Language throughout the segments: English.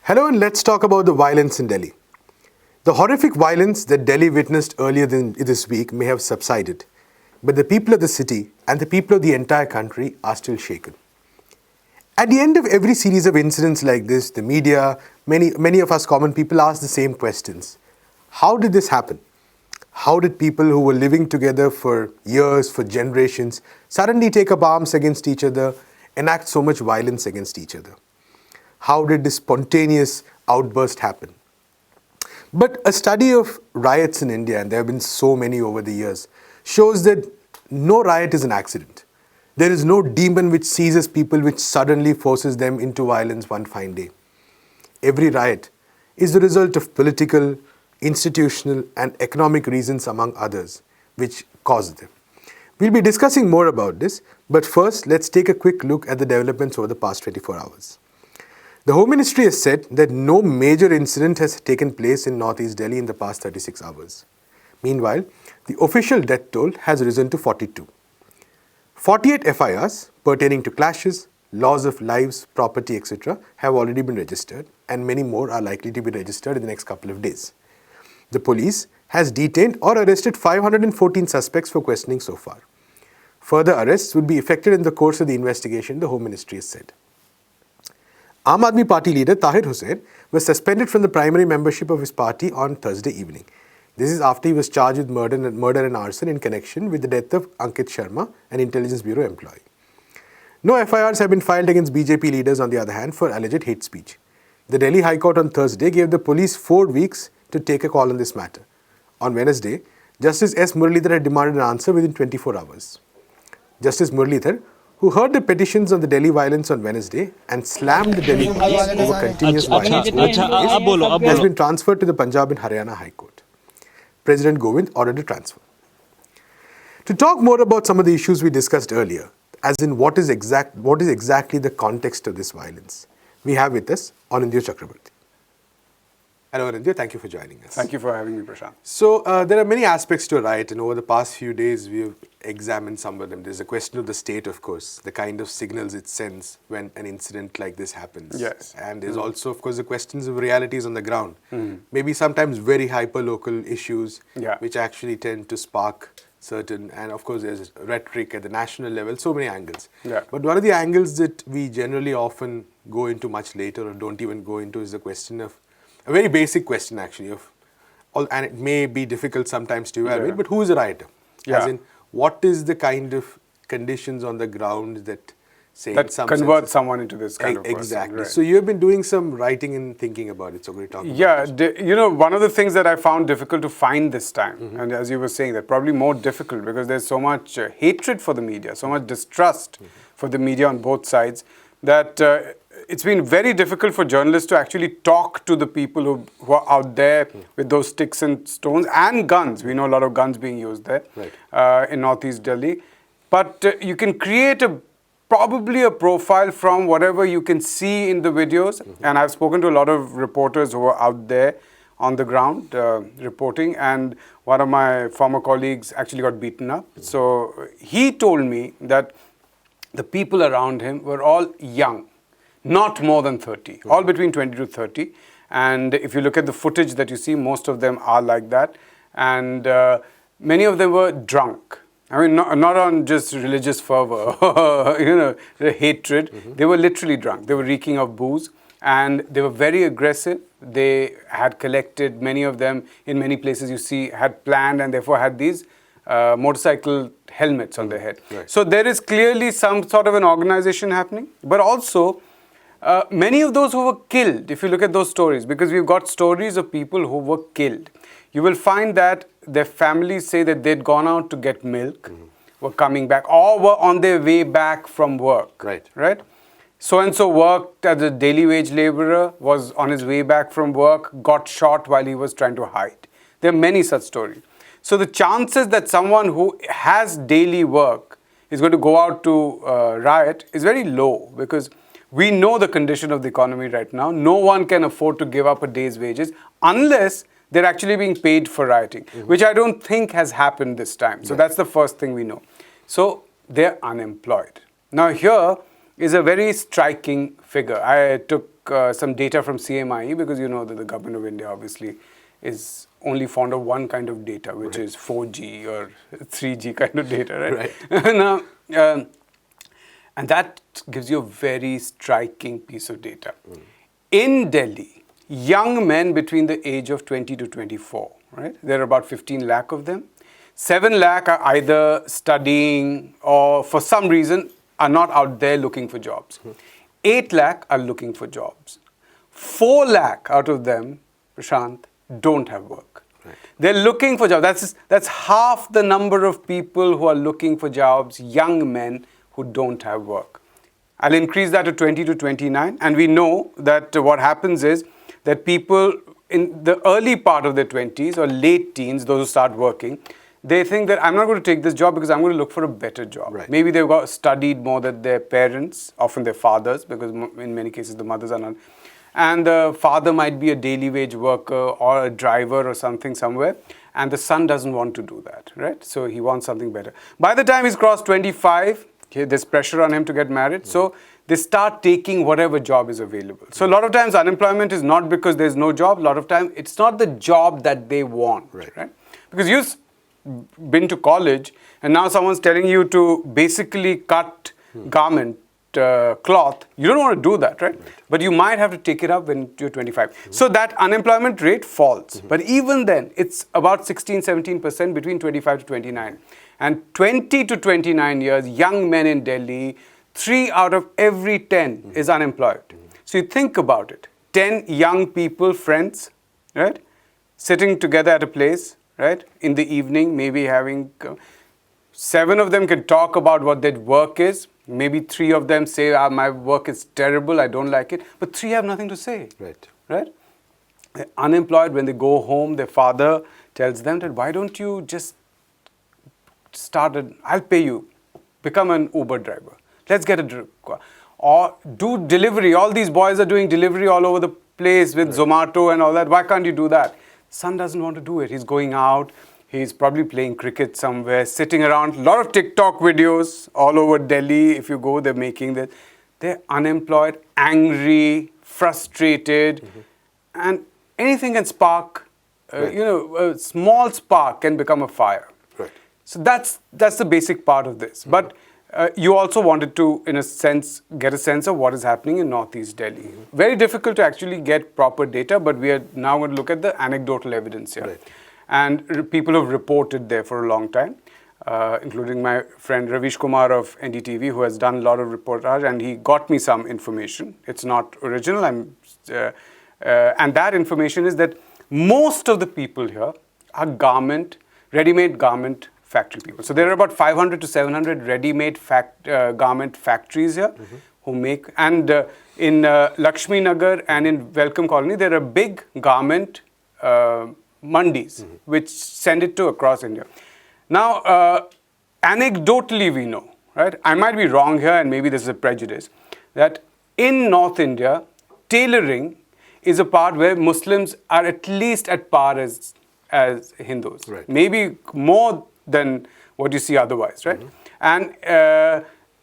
Hello, and let's talk about the violence in Delhi. The horrific violence that Delhi witnessed earlier this week may have subsided, but the people of the city and the people of the entire country are still shaken. At the end of every series of incidents like this, the media, many of us common people ask the same questions. How did this happen? How did people who were living together for years, for generations, suddenly take up arms against each other, enact so much violence against each other? How did this spontaneous outburst happen? But a study of riots in India, and there have been so many over the years, shows that no riot is an accident. There is no demon which seizes people which suddenly forces them into violence one fine day. Every riot is the result of political, institutional and economic reasons among others which caused them. We'll be discussing more about this, but first let's take a quick look at the developments over the past 24 hours. The Home Ministry has said that no major incident has taken place in Northeast Delhi in the past 36 hours. Meanwhile, the official death toll has risen to 42. 48 FIRs pertaining to clashes, loss of lives, property, etc. have already been registered, and many more are likely to be registered in the next couple of days. The police has detained or arrested 514 suspects for questioning so far. Further arrests would be effected in the course of the investigation, the Home Ministry has said. Aam Aadmi Party leader Tahir Hussain was suspended from the primary membership of his party on Thursday evening. This is after he was charged with murder and arson in connection with the death of Ankit Sharma, an Intelligence Bureau employee. No FIRs have been filed against BJP leaders, on the other hand, for alleged hate speech. The Delhi High Court on Thursday gave the police 4 weeks to take a call on this matter. On Wednesday, Justice S. Muralidhar had demanded an answer within 24 hours. Justice Muralidhar, who heard the petitions on the Delhi violence on Wednesday and slammed the Delhi police over continuous violence over 3 days, has been transferred to the Punjab and Haryana High Court. President Govind ordered a transfer. To talk more about some of the issues we discussed earlier, as in what is exactly the context of this violence, we have with us Aunindyo Chakravarty. Hello Aunindyo, thank you for joining us. Thank you for having me, Prasanth. So there are many aspects to a riot, and over the past few days we've examined some of them. There's a question of the state, of course, the kind of signals it sends when an incident like this happens. Yes. And there's also, of course, the questions of realities on the ground. Maybe sometimes very hyper-local issues which actually tend to spark certain, and of course there's rhetoric at the national level, so many angles. But one of the angles that we generally often go into much later or don't even go into is the question of, a very basic question actually, and it may be difficult sometimes to evaluate, but who is a rioter? As in, what is the kind of conditions on the ground that say that convert someone into this kind of person? Exactly. Right. So you've been doing some writing and thinking about it. So we're talking about this. You know, one of the things that I found difficult to find this time, and as you were saying, that probably more difficult because there's so much hatred for the media, so much distrust for the media on both sides, that it's been very difficult for journalists to actually talk to the people who are out there with those sticks and stones and guns. We know a lot of guns being used there in Northeast Delhi. But you can create probably a profile from whatever you can see in the videos. And I've spoken to a lot of reporters who are out there on the ground reporting. And one of my former colleagues actually got beaten up. So he told me that the people around him were all young. Not more than 30, all between 20 to 30. And if you look at the footage that you see, most of them are like that. And many of them were drunk. I mean, not on just religious fervor, the hatred. They were literally drunk. They were reeking of booze. And they were very aggressive. They had collected, many of them, in many places you see, had planned and therefore had these motorcycle helmets on their head. So there is clearly some sort of an organization happening. But also, many of those who were killed, if you look at those stories, because we've got stories of people who were killed, you will find that their families say that they'd gone out to get milk, were coming back, or were on their way back from work. Right? So-and-so worked as a daily wage laborer, was on his way back from work, got shot while he was trying to hide. There are many such stories. So the chances that someone who has daily work is going to go out to riot is very low, because we know the condition of the economy right now. No one can afford to give up a day's wages unless they're actually being paid for rioting, which I don't think has happened this time. So that's the first thing we know. So they're unemployed. Now here is a very striking figure. I took some data from CMIE, because you know that the government of India obviously is only fond of one kind of data, which is 4G or 3G kind of data, right? Now, and that gives you a very striking piece of data. In Delhi, young men between the age of 20 to 24, right? There are about 15 lakh of them. 7 lakh are either studying or for some reason are not out there looking for jobs. 8 lakh are looking for jobs. 4 lakh out of them, Prasanth, don't have work. They're looking for jobs. That's half the number of people who are looking for jobs, young men who don't have work. I'll increase that to 20 to 29. And we know that what happens is that people in the early part of their 20s or late teens, those who start working, they think that I'm not going to take this job because I'm going to look for a better job. Right. Maybe they've got studied more than their parents, often their fathers, because in many cases the mothers are not. And the father might be a daily wage worker or a driver or something somewhere, and the son doesn't want to do that, right? So he wants something better. By the time he's crossed 25, there's pressure on him to get married, so they start taking whatever job is available. So a lot of times unemployment is not because there's no job. A lot of times it's not the job that they want, right? Because you've been to college and now someone's telling you to basically cut garment cloth. You don't want to do that, right? But you might have to take it up when you're 25. So that unemployment rate falls. But even then, it's about 16-17% between 25 to 29. And 20 to 29 years, young men in Delhi, 3 out of every 10 is unemployed. So you think about it. 10 young people, friends, right? Sitting together at a place, right? In the evening, maybe having 7 of them can talk about what their work is. Maybe 3 of them say, my work is terrible, I don't like it. But 3 have nothing to say. Right? They're unemployed. When they go home, their father tells them that, why don't you just start, I'll pay you. Become an Uber driver. Let's get a or do delivery. All these boys are doing delivery all over the place with Zomato and all that. Why can't you do that? Son doesn't want to do it. He's going out. He's probably playing cricket somewhere, sitting around. A lot of TikTok videos all over Delhi. If you go, they're making this. They're unemployed, angry, frustrated. And anything can spark, a small spark can become a fire. So that's the basic part of this. But you also wanted to, in a sense, get a sense of what is happening in Northeast Delhi. Very difficult to actually get proper data, but we are now going to look at the anecdotal evidence here. And people have reported there for a long time, including my friend Ravish Kumar of NDTV, who has done a lot of reportage, and he got me some information. It's not original, and that information is that most of the people here are ready-made garment factory people. So there are about 500 to 700 ready-made garment factories here who make, and in Lakshmi Nagar and in Welcome Colony, there are big garment mandis, which send it to across India. Now, anecdotally we know, right? I might be wrong here, and maybe this is a prejudice, that in North India, tailoring is a part where Muslims are at least at par as Hindus. Maybe more than what you see otherwise, right? And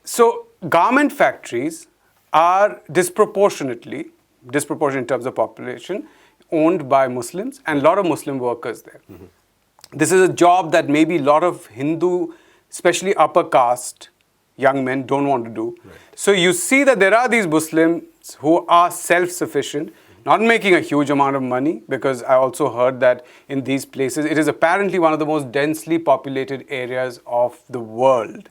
so garment factories are disproportionate in terms of population, owned by Muslims, and a lot of Muslim workers there. This is a job that maybe a lot of Hindu, especially upper caste young men, don't want to do. So you see that there are these Muslims who are self-sufficient, not making a huge amount of money, because I also heard that in these places, it is apparently one of the most densely populated areas of the world.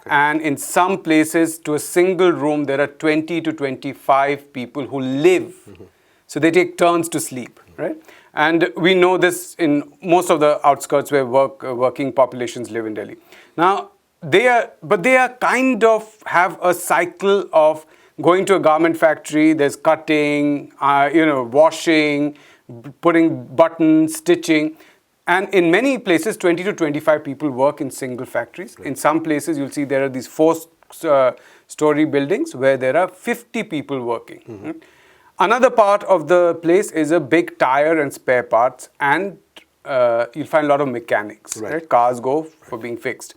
And in some places, to a single room, there are 20 to 25 people who live. So they take turns to sleep, right? And we know this in most of the outskirts where working populations live in Delhi. Now, they are kind of have a cycle of going to a garment factory. There's cutting, washing, putting buttons, stitching. And in many places, 20 to 25 people work in single factories. In some places, you'll see there are these 4-story buildings where there are 50 people working. Another part of the place is a big tire and spare parts, and you'll find a lot of mechanics. Cars go for being fixed.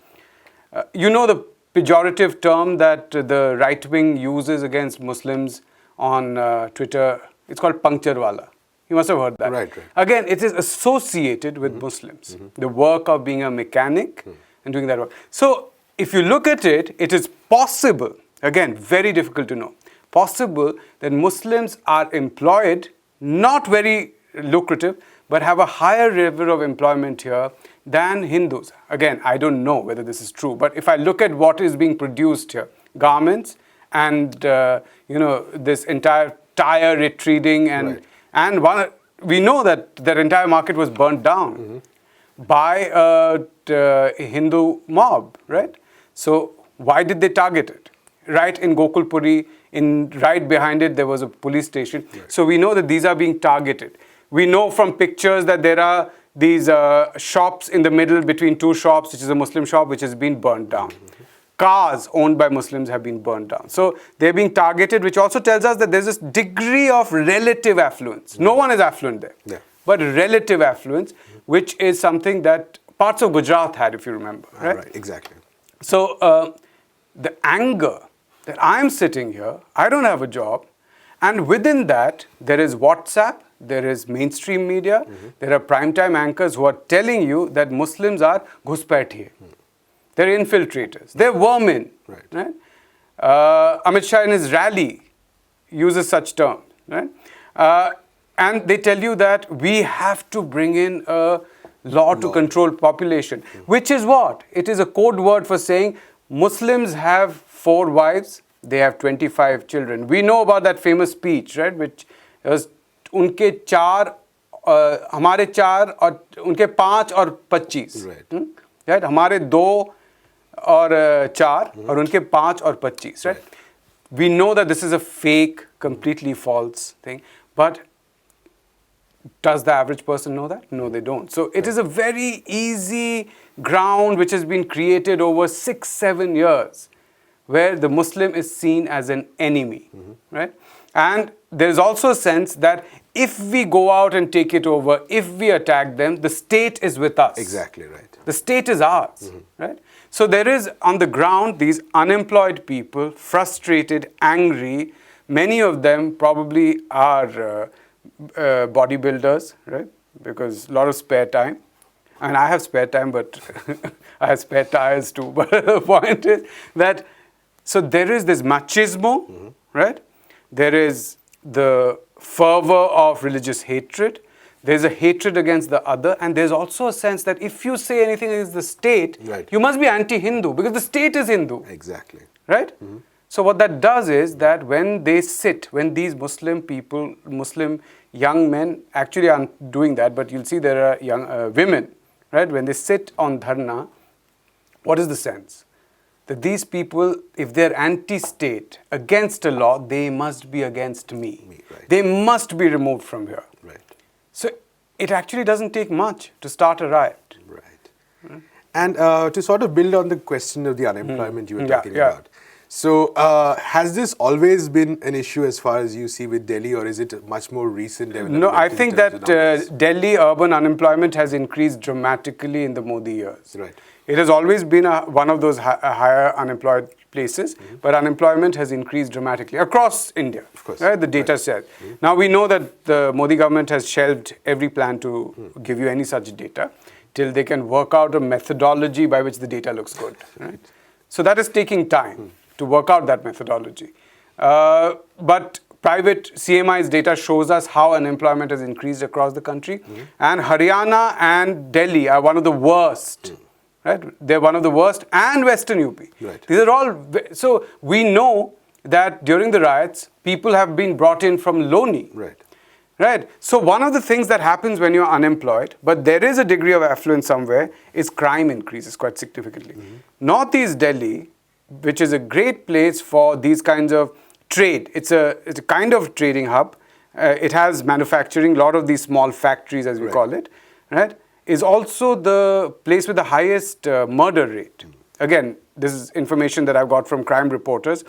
The pejorative term that the right wing uses against Muslims on Twitter. It's called Puncturewala. You must have heard that. Right. Again, it is associated with Muslims. The work of being a mechanic and doing that work. So, if you look at it, it is possible, again, very difficult to know, possible that Muslims are employed, not very lucrative, but have a higher level of employment here than Hindus. Again, I don't know whether this is true, but if I look at what is being produced here, garments and, this entire tire retreating and we know that their entire market was burnt down by a Hindu mob, right? So why did they target it? Right in Gokulpuri, right behind it, there was a police station. Right. So we know that these are being targeted. We know from pictures that there are these shops in the middle between two shops, which is a Muslim shop, which has been burnt down. Cars owned by Muslims have been burnt down. So they're being targeted, which also tells us that there's this degree of relative affluence. No one is affluent there, but relative affluence, which is something that parts of Gujarat had, if you remember. Right, exactly. So the anger that I'm sitting here, I don't have a job, and within that, there is WhatsApp, there is mainstream media, there are primetime anchors who are telling you that Muslims are ghuspaitiye. They're infiltrators. They're vermin. Right? Amit Shah in his rally uses such terms. Right? And they tell you that we have to bring in a law to control population, which is what? It is a code word for saying Muslims have 4 wives, they have 25 children. We know about that famous speech, right? Which was unke 4, हमारे 4 और उनके 5 और 25. Right? हमारे 2 और 4 और उनके 5 और 25. Right? We know that this is a fake, completely false thing. But does the average person know that? No, they don't. So it is a very easy ground which has been created over 6-7 years, where the Muslim is seen as an enemy, right? And there is also a sense that if we go out and take it over, if we attack them, the state is with us. Exactly right. The state is ours, right? So there is on the ground these unemployed people, frustrated, angry. Many of them probably are bodybuilders, right? Because a lot of spare time. And I have spare time, but I have spare tires too. But the point is that, so there is this machismo, right? There is the fervor of religious hatred. There's a hatred against the other. And there's also a sense that if you say anything against the state, you must be anti-Hindu because the state is Hindu. Exactly. Right? So what that does is that when they sit, when these Muslim people, Muslim young men actually aren't doing that, but you'll see there are young women, right? When they sit on dharna, what is the sense? That these people, if they're anti-state, against a law, they must be against me. Right. They must be removed from here. Right. So it actually doesn't take much to start a riot. Right. And to sort of build on the question of the unemployment you were talking about. So has this always been an issue as far as you see with Delhi, or is it a much more recent development? No, I think that Delhi urban unemployment has increased dramatically in the Modi years. Right. It has always been one of those higher unemployed places, but unemployment has increased dramatically across India. Of course. Right? The data says. Now we know that the Modi government has shelved every plan to give you any such data till they can work out a methodology by which the data looks good. Right? So that is taking time to work out that methodology. But private CMI's data shows us how unemployment has increased across the country. And Haryana and Delhi are one of the worst. Right? They're one of the worst, and Western UP. Right. These are all, so we know that during the riots, people have been brought in from Loni. Right. Right. So one of the things that happens when you're unemployed, but there is a degree of affluence somewhere, is crime increases quite significantly. Northeast Delhi, which is a great place for these kinds of trade. It's a kind of trading hub. It has manufacturing, a lot of these small factories, as we call it, right? Is also the place with the highest murder rate. Again, this is information that I've got from crime reporters.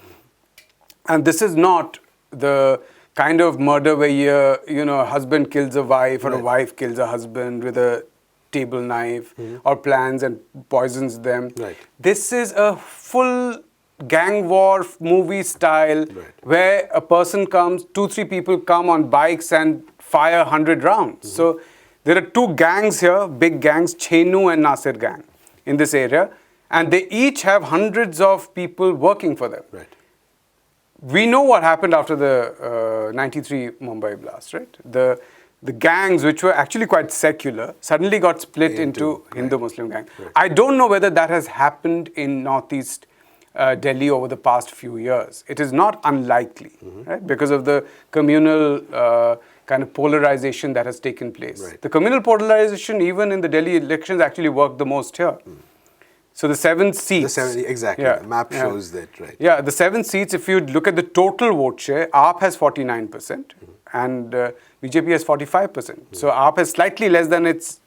And this is not the kind of murder where a husband kills a wife or a wife kills a husband with a table knife or plans and poisons them. Right. This is a full gang war movie style, where a person comes, 2-3 people come on bikes and fire 100 rounds. So there are two gangs here, big gangs, Chenu and Nasir gang in this area, and they each have hundreds of people working for them. Right. We know what happened after the 93 Mumbai blast, right? The gangs, which were actually quite secular, suddenly got split into Hindu-Muslim gang. Right. I don't know whether that has happened in Northeast Delhi over the past few years. It is not unlikely, right? Because of the communal kind of polarization that has taken place. Right. The communal polarization, even in the Delhi elections, actually worked the most here. So the 7 seats. Exactly. Yeah, The map shows that, right? Yeah, the 7 seats, if you look at the total vote share, AAP has 49% and BJP has 45%. So AAP has slightly less than its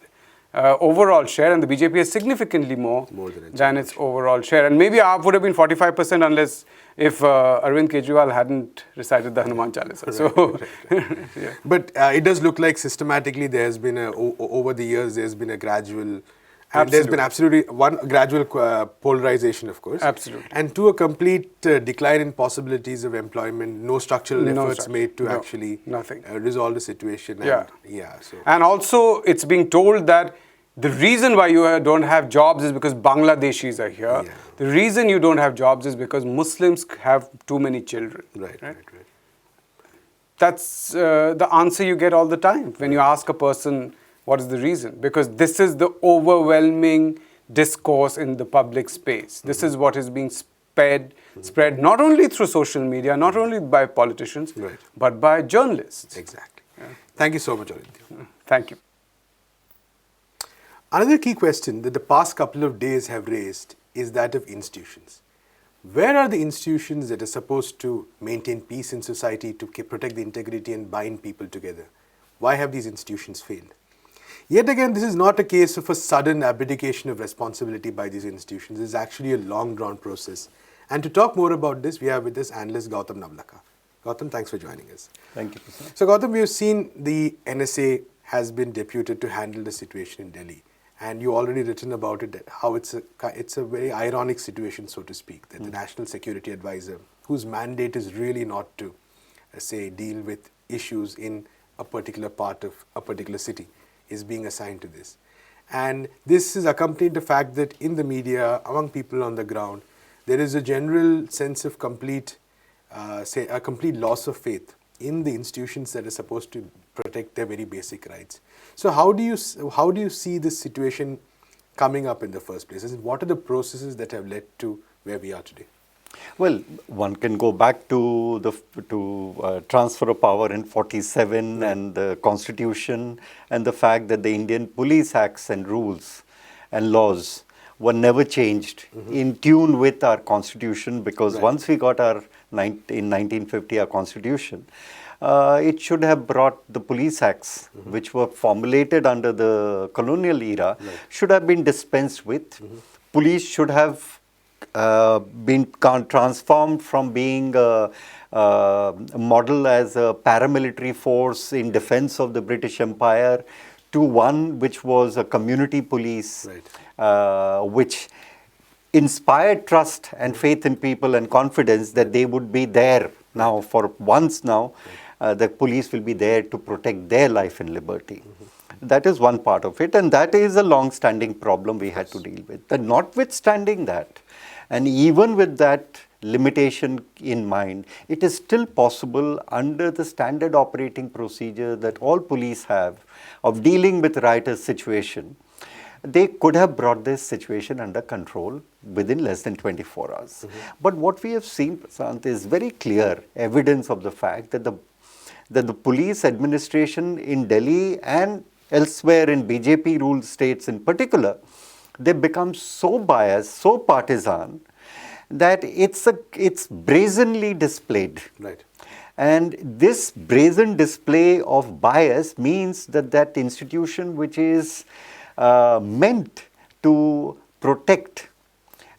overall share, and the BJP has significantly more than its overall share. And maybe AAP would have been 45% unless if Arvind Kejriwal hadn't recited the Hanuman Chalisa. Yeah. But it does look like systematically there has been over the years there's been a gradual. And there's been absolutely one gradual polarization, of course. Absolutely. And to a complete decline in possibilities of employment, no structural efforts made to actually resolve the situation. And also, it's being told that the reason why you don't have jobs is because Bangladeshis are here. Yeah. The reason you don't have jobs is because Muslims have too many children. Right. That's the answer you get all the time when you ask a person, what is the reason? Because this is the overwhelming discourse in the public space. This is what is being spread not only through social media, not only by politicians, but by journalists. Exactly. Yeah. Thank you so much, Aunindyo. Thank you. Another key question that the past couple of days have raised is that of institutions. Where are the institutions that are supposed to maintain peace in society, to protect the integrity and bind people together? Why have these institutions failed? Yet again, this is not a case of a sudden abdication of responsibility by these institutions. This is actually a long-drawn process. And to talk more about this, we have with us analyst Gautam Navlakha. Gautam, thanks for joining us. Thank you, Prasanth. So Gautam, we have seen the NSA has been deputed to handle the situation in Delhi. And you already written about it, how it's a very ironic situation, so to speak, that the National Security Advisor, whose mandate is really not to, say, deal with issues in a particular part of a particular city, is being assigned to this. And this is accompanied the fact that in the media, among people on the ground, there is a general sense of complete loss of faith in the institutions that are supposed to protect their very basic rights. So how do you see this situation coming up in the first place? What are the processes that have led to where we are today? Well, one can go back to the transfer of power in 47 and the Constitution and the fact that the Indian Police Acts and rules and laws were never changed in tune with our Constitution, because once we got in 1950 our Constitution, it should have brought the police acts, which were formulated under the colonial era, should have been dispensed with. Police should have been transformed from being a model as a paramilitary force in defense of the British Empire to one which was a community police, which inspired trust and faith in people and confidence that they would be there now. For once now, the police will be there to protect their life and liberty. That is one part of it, and that is a long-standing problem we had to deal with. And notwithstanding that, and even with that limitation in mind, it is still possible under the standard operating procedure that all police have of dealing with riotous situation. They could have brought this situation under control within less than 24 hours. But what we have seen, Prasanth, is very clear evidence of the fact that the police administration in Delhi and elsewhere in BJP ruled states in particular, they become so biased, so partisan, that it's brazenly displayed. And this brazen display of bias means that institution which is meant to protect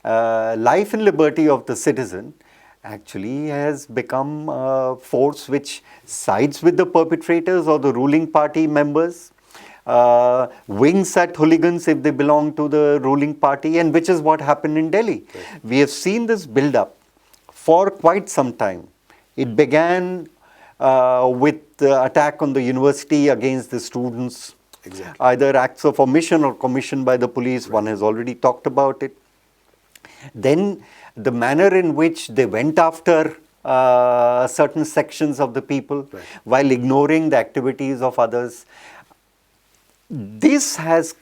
life and liberty of the citizen actually has become a force which sides with the perpetrators or the ruling party members, wings at hooligans if they belong to the ruling party, and which is what happened in Delhi. We have seen this build up for quite some time. It began with the attack on the university against the students, Exactly. either acts of omission or commission by the police. One has already talked about it. Then the manner in which they went after certain sections of the people while ignoring the activities of others. This has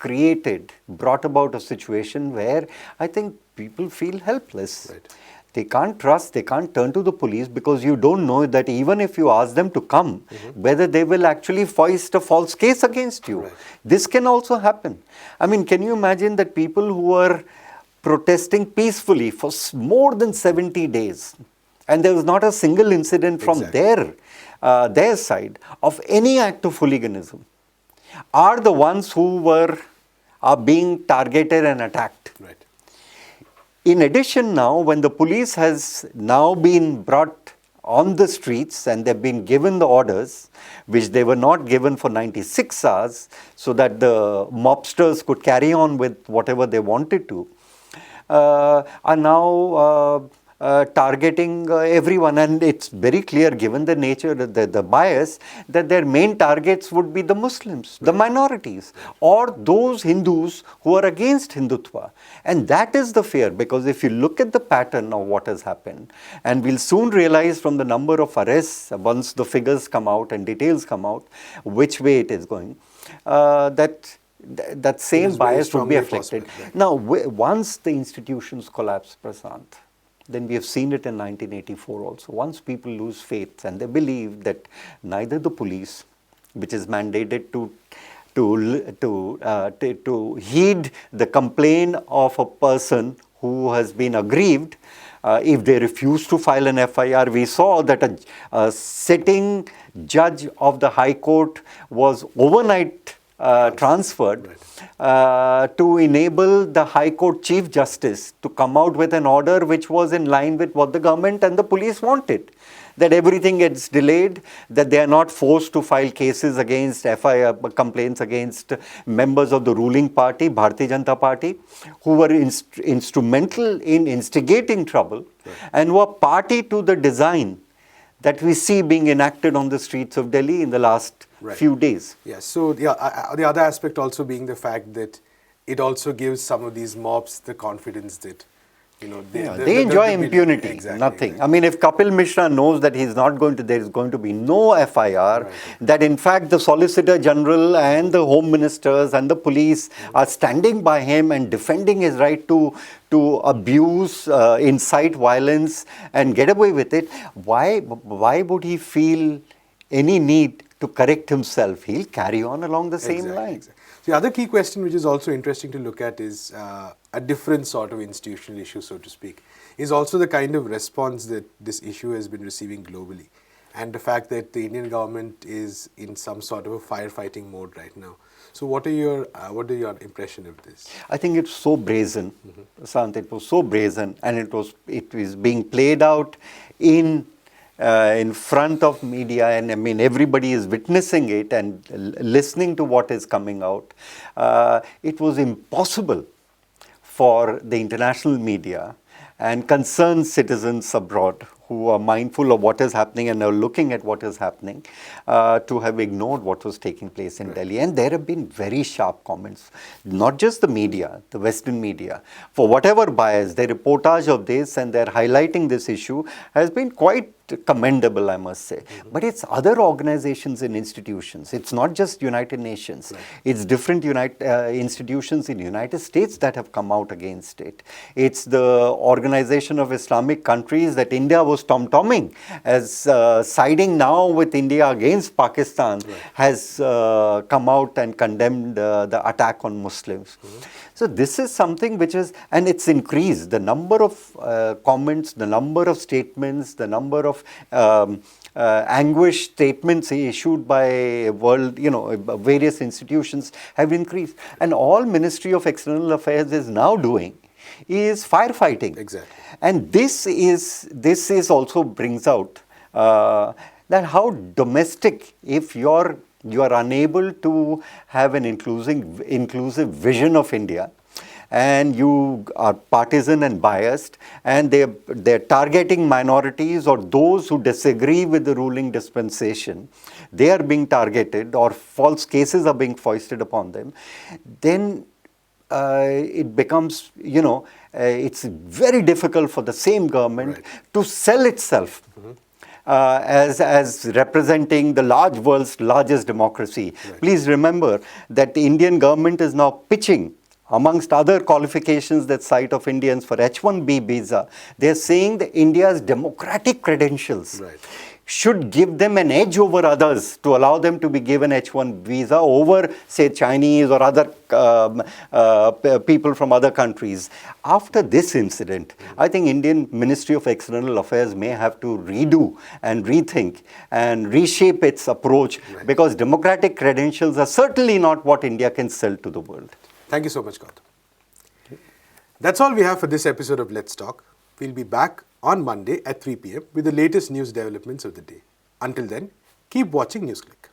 brought about a situation where I think people feel helpless. Right. They can't trust, they can't turn to the police because you don't know that even if you ask them to come, whether they will actually foist a false case against you. Right. This can also happen. I mean, can you imagine that people who are protesting peacefully for more than 70 days, and there was not a single incident from their side of any act of hooliganism, are the ones who are being targeted and attacked. Right. In addition, now when the police has now been brought on the streets and they've been given the orders, which they were not given for 96 hours, so that the mobsters could carry on with whatever they wanted to, are now targeting everyone. And it's very clear, given the nature, the bias, that their main targets would be the Muslims, the minorities, or those Hindus who are against Hindutva. And that is the fear, because if you look at the pattern of what has happened, and we'll soon realize from the number of arrests, once the figures come out and details come out, which way it is going, that same bias would be afflicted. Right. Now, once the institutions collapse, Prasanth, then we have seen it in 1984 also. Once people lose faith and they believe that neither the police, which is mandated to heed the complaint of a person who has been aggrieved, if they refuse to file an FIR, we saw that a sitting judge of the High Court was overnight transferred to enable the High Court Chief Justice to come out with an order which was in line with what the government and the police wanted. That everything gets delayed, that they are not forced to file cases against FIR, complaints against members of the ruling party, Bharatiya Janata Party, who were instrumental in instigating trouble and who are party to the design that we see being enacted on the streets of Delhi in the last few days. Yes. So the other aspect also being the fact that it also gives some of these mobs the confidence that, you know, they enjoy impunity. Exactly, nothing. Exactly. I mean, if Kapil Mishra knows that he's not going to, there is going to be no FIR, that in fact the Solicitor General and the Home Ministers and the police are standing by him and defending his right to abuse, incite violence and get away with it, why would he feel any need to correct himself? He'll carry on along the same line. Exactly. The other key question which is also interesting to look at is a different sort of institutional issue, so to speak, is also the kind of response that this issue has been receiving globally, and the fact that the Indian government is in some sort of a firefighting mode right now. So what are your impression of this? I think it's so brazen, Sant. It was so brazen, and it is being played out in front of media, and I mean everybody is witnessing it and listening to what is coming out. It was impossible for the international media and concerned citizens abroad who are mindful of what is happening and are looking at what is happening to have ignored what was taking place in Delhi. And there have been very sharp comments, not just the media, the Western media, for whatever bias, their reportage of this and their highlighting this issue has been quite commendable, I must say. But it's other organizations and institutions. It's not just United Nations. It's different institutions in the United States that have come out against it. It's the Organization of Islamic Countries that India was tom-tomming as siding now with India against Pakistan has come out and condemned the attack on Muslims. So this is something which is, and it's increased. The number of comments, the number of statements, the number of anguish statements issued by various institutions have increased. And all Ministry of External Affairs is now doing is firefighting. Exactly. And this is also brings out that how domestic, if you are unable to have an inclusive vision of India, and you are partisan and biased, and they're targeting minorities or those who disagree with the ruling dispensation, they are being targeted or false cases are being foisted upon them, then it becomes, it's very difficult for the same government to sell itself as representing the world's largest democracy. Please remember that the Indian government is now pitching, amongst other qualifications that cite of Indians for H-1B visa, they're saying that India's democratic credentials should give them an edge over others to allow them to be given H-1 visa over, say, Chinese or other people from other countries. After this incident, I think Indian Ministry of External Affairs may have to redo and rethink and reshape its approach, because democratic credentials are certainly not what India can sell to the world. Thank you so much, Gautam. That's all we have for this episode of Let's Talk. We'll be back on Monday at 3 p.m. with the latest news developments of the day. Until then, keep watching NewsClick.